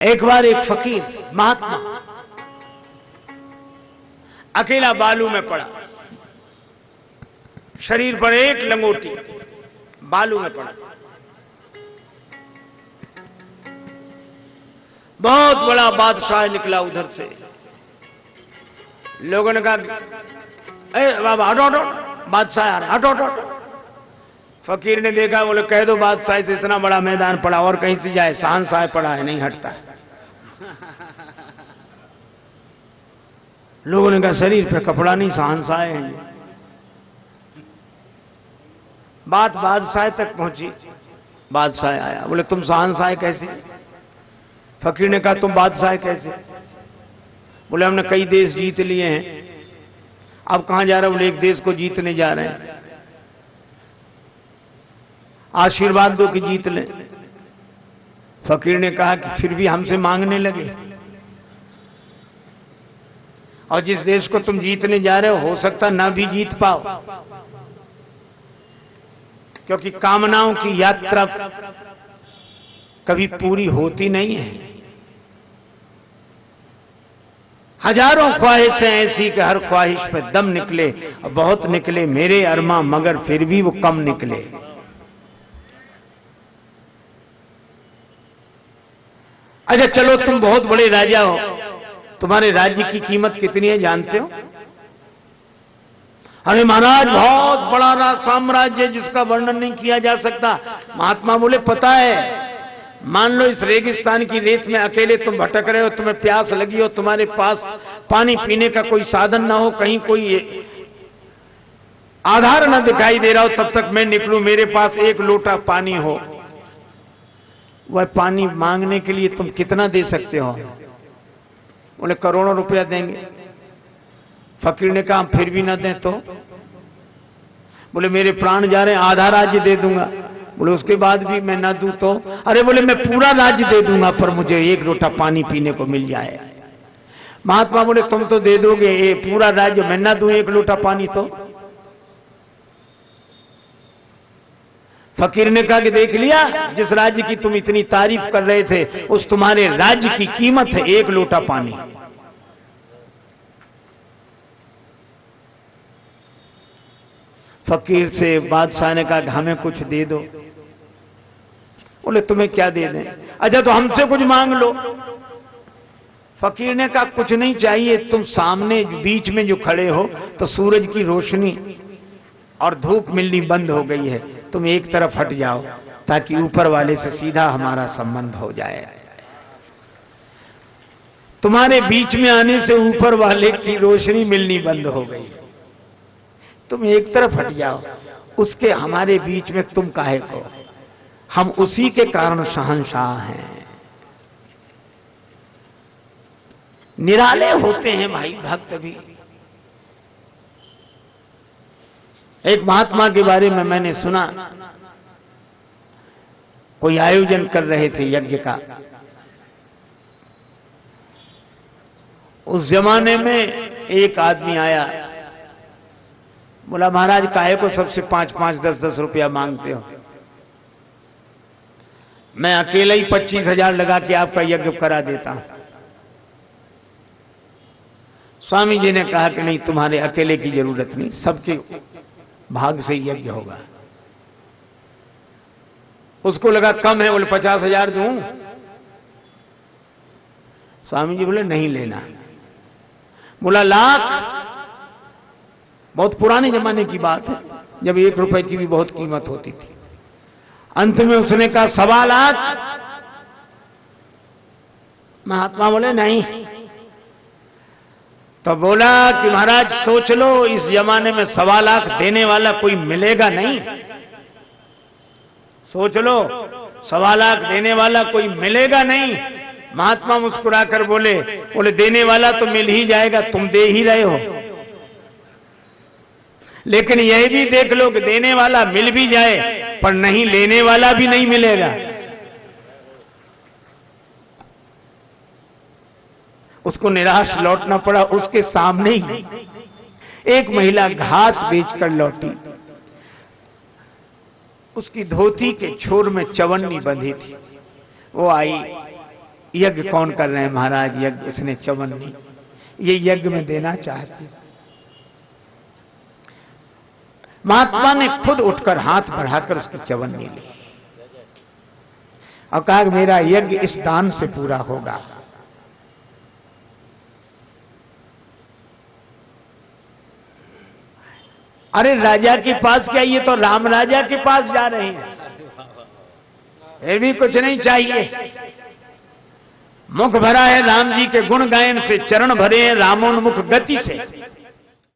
एक बार एक फकीर महात्मा अकेला बालू में पड़ा, शरीर पर एक लंगोटी, बालू में पड़ा। बहुत बड़ा बादशाह निकला उधर से। लोगों ने कहा, ए बाबा हटो हटो, बादशाह आ रहा, हटो हटो हटो। फकीर ने देखा, बोले कह दो बादशाह से इतना बड़ा मैदान पड़ा और कहीं से जाए, शहंशाह पड़ा है, नहीं हटता है। लोगों ने कहा शरीर पे कपड़ा नहीं, शहंशाह है ये। बात बादशाह तक पहुंची। बादशाह आया, बोले तुम शहंशाह कैसे? फकीर ने कहा तुम बादशाह कैसे? बोले हमने कई देश जीत लिए हैं। अब कहां जा रहे हो? बोले एक देश को जीतने जा रहे हैं। आशीर्वाद दो कि जीत लें। फकीर ने कहा कि फिर भी हमसे मांगने लगे, और जिस देश को तुम जीतने जा रहे हो सकता ना भी जीत पाओ, क्योंकि कामनाओं की यात्रा कभी पूरी होती नहीं है। हजारों ख्वाहिशें ऐसी कि हर ख्वाहिश पे दम निकले, और बहुत निकले मेरे अरमा, मगर फिर भी वो कम निकले। अच्छा चलो तुम बहुत बड़े राजा हो, तुम्हारे राज्य की कीमत कितनी है जानते हो? अरे महाराज बहुत बड़ा साम्राज्य है जिसका वर्णन नहीं किया जा सकता। महात्मा बोले पता है, मान लो इस रेगिस्तान की रेत में अकेले तुम भटक रहे हो, तुम्हें प्यास लगी हो, तुम्हारे पास पानी पीने का कोई साधन ना हो, कहीं कोई आधार ना दिखाई दे रहा हो, तब तक मैं निकलूं, मेरे पास एक लोटा पानी हो, वह पानी मांगने के लिए तुम कितना दे सकते हो? बोले करोड़ों रुपया देंगे। फकीर ने कहा फिर भी ना दें तो? बोले मेरे प्राण जा रहे हैं, आधा राज्य दे दूंगा। बोले उसके बाद भी मैं ना दूं तो? अरे बोले मैं पूरा राज्य दे दूंगा, पर मुझे एक लोटा पानी पीने को मिल जाए। महात्मा बोले तुम तो दे दोगे ये पूरा राज्य, मैं ना दूं एक लोटा पानी तो? फकीर ने कहा कि देख लिया, जिस राज्य की तुम इतनी तारीफ कर रहे थे, उस तुम्हारे राज्य की कीमत है एक लोटा पानी। फकीर से बादशाह ने कहा हमें कुछ दे दो। बोले तुम्हें क्या दे दें? अच्छा तो हमसे कुछ मांग लो। फकीर ने कहा कुछ नहीं चाहिए, तुम सामने बीच में जो खड़े हो तो सूरज की रोशनी और धूप मिलनी बंद हो गई है, तुम एक तरफ हट जाओ ताकि ऊपर वाले से सीधा हमारा संबंध हो जाए। तुम्हारे बीच में आने से ऊपर वाले की रोशनी मिलनी बंद हो गई, तुम एक तरफ हट जाओ। उसके हमारे बीच में तुम काहे को? हम उसी के कारण शहंशाह हैं। निराले होते हैं भाई भक्त भी। एक महात्मा के बारे में मैंने सुना, कोई आयोजन कर रहे थे यज्ञ का। उस जमाने में एक आदमी आया, बोला महाराज काहे को सबसे 5-5, 10-10 रुपया मांगते हो? मैं अकेला ही 25,000 लगा के आपका यज्ञ करा देता हूं। स्वामी जी ने कहा कि नहीं, तुम्हारे अकेले की जरूरत नहीं, सबके भाग से यज्ञ होगा। उसको लगा कम है, बोले 50,000 दूं? स्वामी जी बोले नहीं लेना। बोला लाख? बहुत पुराने जमाने की बात है, जब 1 रुपए की भी बहुत कीमत होती थी। अंत में उसने कहा 1.25 लाख। महात्मा बोले नहीं। तो बोला कि महाराज सोच लो, इस जमाने में 1.25 लाख देने वाला कोई मिलेगा नहीं। सोच लो, 1.25 लाख देने वाला कोई मिलेगा नहीं। महात्मा मुस्कुराकर बोले देने वाला तो मिल ही जाएगा, तुम दे ही रहे हो। लेकिन यह भी देख लो कि देने वाला मिल भी जाए, पर नहीं लेने वाला भी नहीं मिलेगा। उसको निराश लौटना पड़ा। उसके सामने ही एक महिला घास बेचकर लौटी। उसकी धोती के छोर में चवन्नी बंधी थी। वो आई, यज्ञ कौन कर रहे हैं महाराज? यज्ञ इसने चवन्नी, ये यज्ञ में देना चाहती। महात्मा ने खुद उठकर हाथ बढ़ाकर उसकी चवन्नी ली और कहा मेरा यज्ञ इस दान से पूरा होगा। अरे राजा के पास क्या, ये तो राम राजा के पास जा रहे हैं, फिर भी कुछ नहीं चाहिए। मुख भरा है राम जी के गुण गायन से, चरण भरे हैं रामोन्मुख गति से।